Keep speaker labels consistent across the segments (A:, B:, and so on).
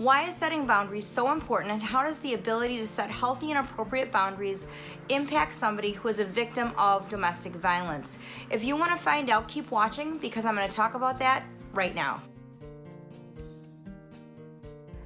A: Why is setting boundaries so important, and how does the ability to set healthy and appropriate boundaries impact somebody who is a victim of domestic violence? If you want to find out, keep watching because I'm going to talk about that right now.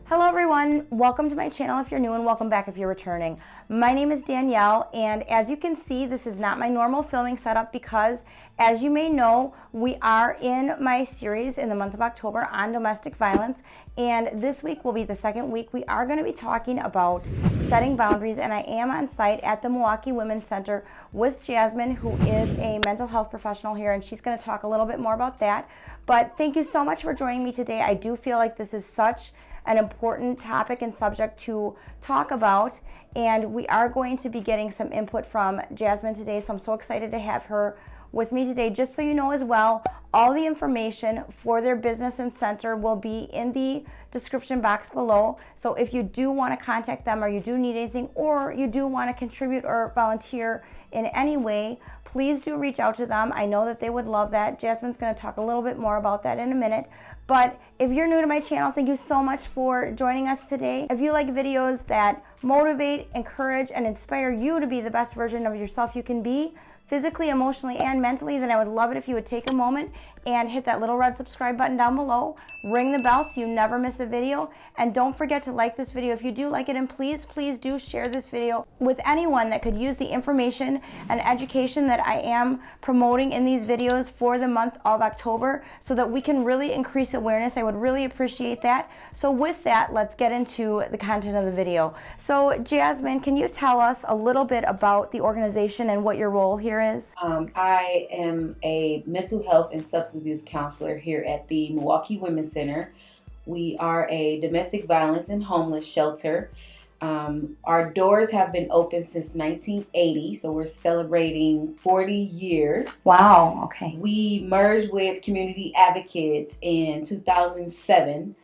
A: Hello everyone, welcome to my channel if you're new and welcome back if you're returning. My name is Danielle, and as you can see, this is not my normal filming setup because, as you may know, we are in my series in the month of October on domestic violence, and this week will be the second week. We are going to be talking about setting boundaries, and I am on site at the Milwaukee Women's Center with Jasmine, who is a mental health professional here, and she's going to talk a little bit more about that. But thank you so much for joining me today. I do feel like this is such an important topic and subject to talk about, and we are going to be getting some input from Jasmine today, so I'm so excited to have her with me today. Just so you know as well, all the information for their business and center will be in the description box below. So if you do want to contact them, or you do need anything, or you do want to contribute or volunteer in any way, please do reach out to them. I know that they would love that. Jasmine's going to talk a little bit more about that in a minute. But if you're new to my channel, thank you so much for joining us today. If you like videos that motivate, encourage, and inspire you to be the best version of yourself you can be, physically, emotionally, and mentally, then I would love it if you would take a moment and hit that little red subscribe button down below, ring the bell so you never miss a video, and don't forget to like this video if you do like it, and please do share this video with anyone that could use the information and education that I am promoting in these videos for the month of October so that we can really increase awareness. I would really appreciate that. So with that, let's get into the content of the video. So Jasmine, can you tell us a little bit about the organization and what your role here is?
B: I am a mental health and substance abuse counselor here at the Milwaukee Women's Center. We are a domestic violence and homeless shelter. Our doors have been open since 1980, so we're celebrating 40 years.
A: Wow, okay.
B: We merged with Community Advocates in 2007.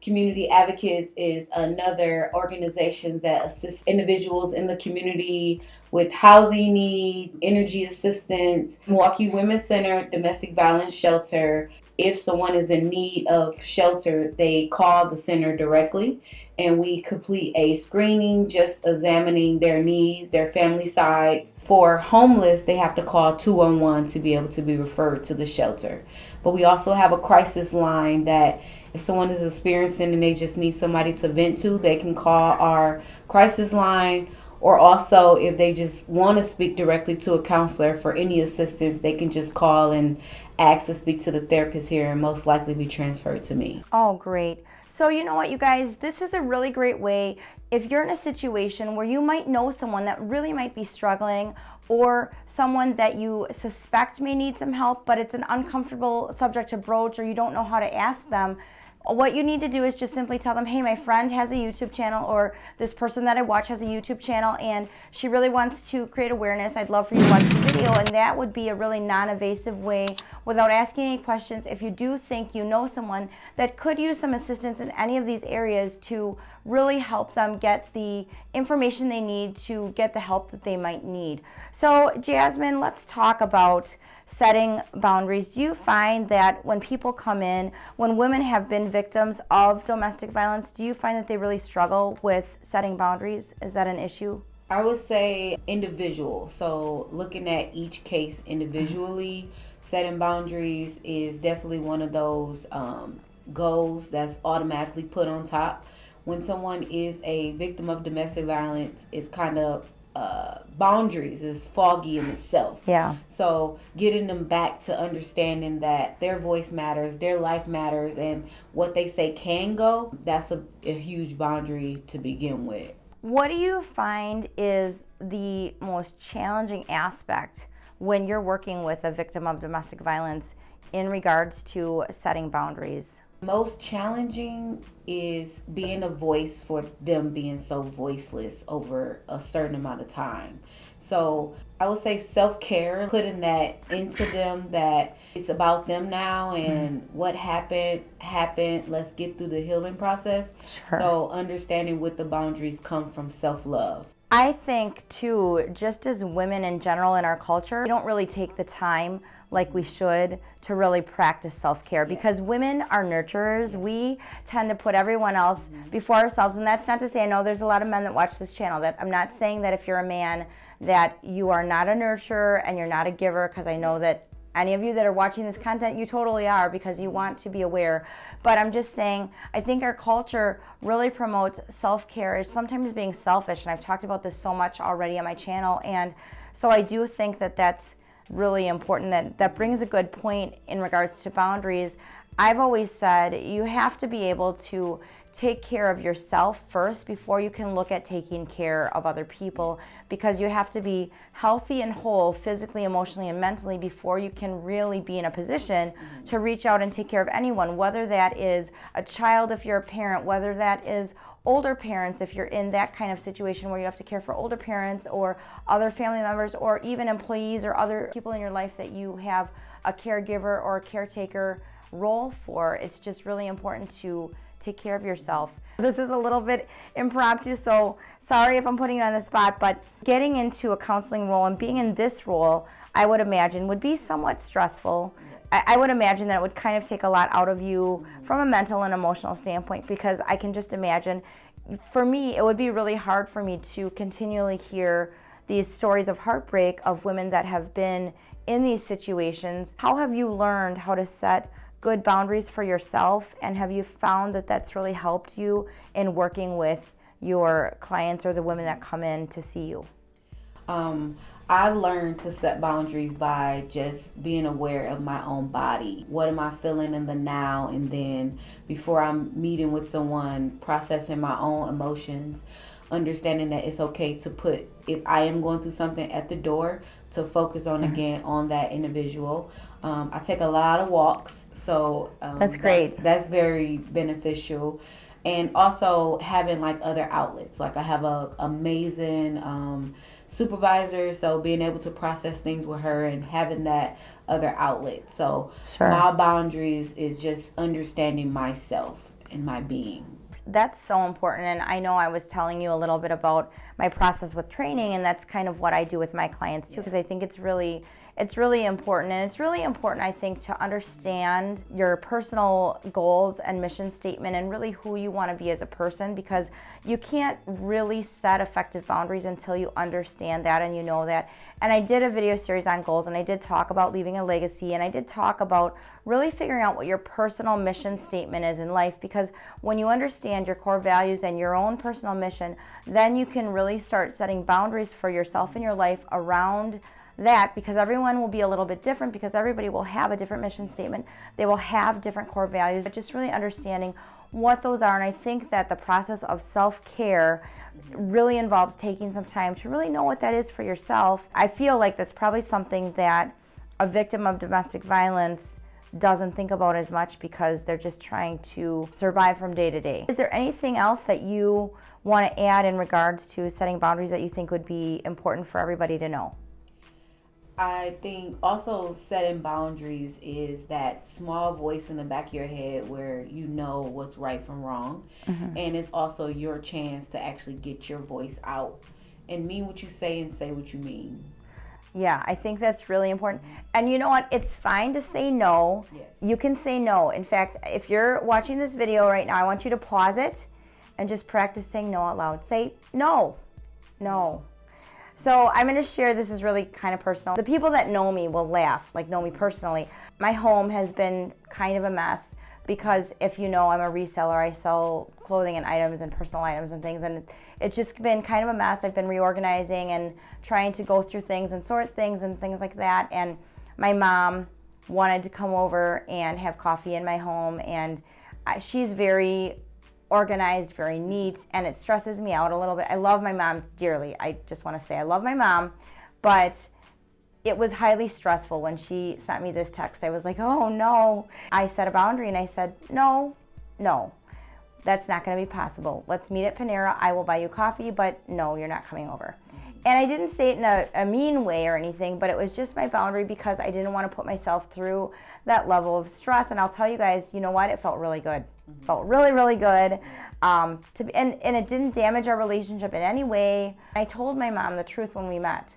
B: Community Advocates is another organization that assists individuals in the community with housing needs, energy assistance. Milwaukee Women's Center Domestic Violence Shelter. If someone is in need of shelter, they call the center directly, and we complete a screening just examining their needs, their family sides. For homeless, they have to call 211 to be able to be referred to the shelter. But we also have a crisis line that if someone is experiencing and they just need somebody to vent to, they can call our crisis line. Or also, if they just want to speak directly to a counselor for any assistance, they can just call and ask to speak to the therapist here and most likely be transferred to me.
A: Oh, great. So you know what, you guys, this is a really great way if you're in a situation where you might know someone that really might be struggling, or someone that you suspect may need some help, but it's an uncomfortable subject to broach, or you don't know how to ask them. What you need to do is just simply tell them, hey, my friend has a YouTube channel, or this person that I watch has a YouTube channel, and she really wants to create awareness. I'd love for you to watch the video, and that would be a really non-invasive way without asking any questions. If you do think you know someone that could use some assistance in any of these areas to really help them get the information they need to get the help that they might need. So Jasmine, let's talk about setting boundaries. Do you find that when people come in, when women have been victims of domestic violence, do you find that they really struggle with setting boundaries? Is that an issue?
B: I would say individual. So looking at each case individually, setting boundaries is definitely one of those goals that's automatically put on top. When someone is a victim of domestic violence, it's kind of boundaries is foggy in itself.
A: Yeah.
B: So getting them back to understanding that their voice matters, their life matters, and what they say can go, that's a huge boundary to begin with.
A: What do you find is the most challenging aspect when you're working with a victim of domestic violence in regards to setting boundaries?
B: Most challenging is being a voice for them being so voiceless over a certain amount of time. So I would say self-care, putting that into them, that it's about them now, and what happened. Let's get through the healing process.
A: Sure.
B: So understanding what the boundaries come from self-love.
A: I think too, just as women in general in our culture, we don't really take the time like we should to really practice self-care, because women are nurturers. We tend to put everyone else before ourselves, and that's not to say, I know there's a lot of men that watch this channel, that I'm not saying that if you're a man that you are not a nurturer and you're not a giver, because I know that any of you that are watching this content, you totally are, because you want to be aware. But I'm just saying, I think our culture really promotes self-care as sometimes being selfish, and I've talked about this so much already on my channel, and so I do think that that's really important. That brings a good point in regards to boundaries. I've always said you have to be able to take care of yourself first before you can look at taking care of other people, because you have to be healthy and whole physically, emotionally, and mentally before you can really be in a position to reach out and take care of anyone, whether that is a child if you're a parent, whether that is older parents if you're in that kind of situation where you have to care for older parents or other family members, or even employees or other people in your life that you have a caregiver or a caretaker role for. It's just really important to take care of yourself. This is a little bit impromptu, so sorry if I'm putting you on the spot, but getting into a counseling role and being in this role, I would imagine, would be somewhat stressful. I would imagine that it would kind of take a lot out of you from a mental and emotional standpoint, because I can just imagine, for me, it would be really hard for me to continually hear these stories of heartbreak of women that have been in these situations. How have you learned how to set good boundaries for yourself, and have you found that that's really helped you in working with your clients or the women that come in to see you?
B: I've learned to set boundaries by just being aware of my own body. What am I feeling in the now? And then before I'm meeting with someone, processing my own emotions, understanding that it's okay to put, if I am going through something, at the door, to focus on again on that individual. I take a lot of walks, so
A: that's great.
B: That's very beneficial. And also having like other outlets. Like I have a amazing supervisor, so being able to process things with her and having that other outlet. So my boundaries is just understanding myself and my being.
A: That's so important, and I know I was telling you a little bit about my process with training, and that's kind of what I do with my clients too, because I think it's really important, and it's really important, I think, to understand your personal goals and mission statement and really who you want to be as a person, because you can't really set effective boundaries until you understand that and you know that. And I did a video series on goals, and I did talk about leaving a legacy, and I did talk about really figuring out what your personal mission statement is in life, because when you understand your core values and your own personal mission, then you can really start setting boundaries for yourself in your life around that, because everyone will be a little bit different, because everybody will have a different mission statement. They will have different core values, but just really understanding what those are. And I think that the process of self-care really involves taking some time to really know what that is for yourself. I feel like that's probably something that a victim of domestic violence doesn't think about as much, because they're just trying to survive from day to day. Is there anything else that you want to add in regards to setting boundaries that you think would be important for everybody to know?
B: I think also setting boundaries is that small voice in the back of your head where you know what's right from wrong. And it's also your chance to actually get your voice out and mean what you say and say what you mean.
A: Yeah, I think that's really important. And you know what? It's fine to say no.
B: Yes.
A: You can say no. In fact, if you're watching this video right now, I want you to pause it and just practice saying no out loud. Say no. No. So I'm going to share, this is really kind of personal. The people that know me will laugh, like know me personally. My home has been kind of a mess, because if you know, I'm a reseller. I sell clothing and items and personal items and things, and it's just been kind of a mess. I've been reorganizing and trying to go through things and sort things and things like that. And my mom wanted to come over and have coffee in my home, and she's very organized, very neat, and it stresses me out a little bit. I love my mom dearly. I just want to say I love my mom, but it was highly stressful when she sent me this text. I was like, oh no. I set a boundary and I said, no, that's not going to be possible. Let's meet at Panera. I will buy you coffee, but no, you're not coming over. And I didn't say it in a mean way or anything, but it was just my boundary, because I didn't want to put myself through that level of stress. And I'll tell you guys, you know what? It felt really good. Felt really, really good. And it didn't damage our relationship in any way. I told my mom the truth when we met.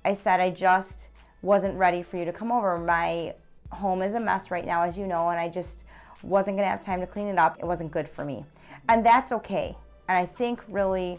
A: I said, I just wasn't ready for you to come over. My home is a mess right now, as you know, and I just wasn't gonna have time to clean it up. It wasn't good for me. And that's okay. And I think really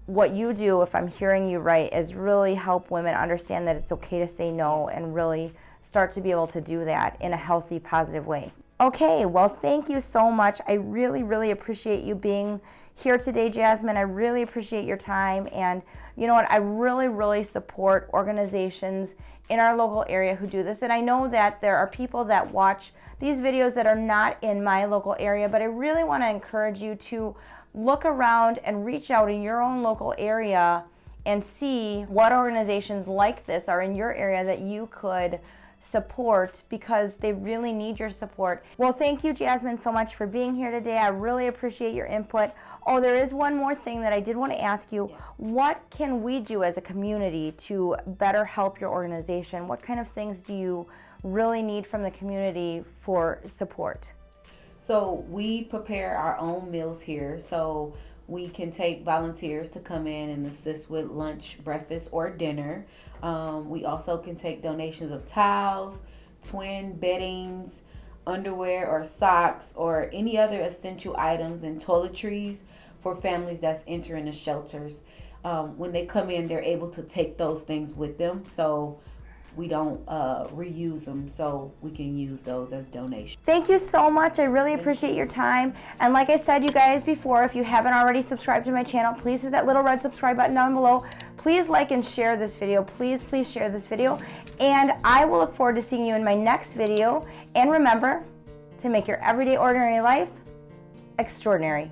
A: what you do, if I'm hearing you right, is really help women understand that it's okay to say no and really start to be able to do that in a healthy, positive way. Okay, well, thank you so much. I really, really appreciate you being here today, Jasmine. I really appreciate your time. And you know what? I really, really support organizations in our local area who do this. And I know that there are people that watch these videos that are not in my local area, but I really want to encourage you to look around and reach out in your own local area and see what organizations like this are in your area that you could support, because they really need your support. Well, thank you, Jasmine, so much for being here today. I really appreciate your input. Oh, there is one more thing that I did want to ask you. Yes. What can we do as a community to better help your organization? What kind of things do you really need from the community for support?
B: So we prepare our own meals here. So we can take volunteers to come in and assist with lunch, breakfast, or dinner. We also can take donations of towels, twin beddings, underwear or socks, or any other essential items and toiletries for families that's entering the shelters. When they come in, they're able to take those things with them, so we don't reuse them, so we can use those as donations.
A: Thank you so much. I really appreciate your time. And like I said, you guys, before, if you haven't already subscribed to my channel, please hit that little red subscribe button down below. Please like and share this video. Please, please share this video. And I will look forward to seeing you in my next video. And remember to make your everyday ordinary life extraordinary.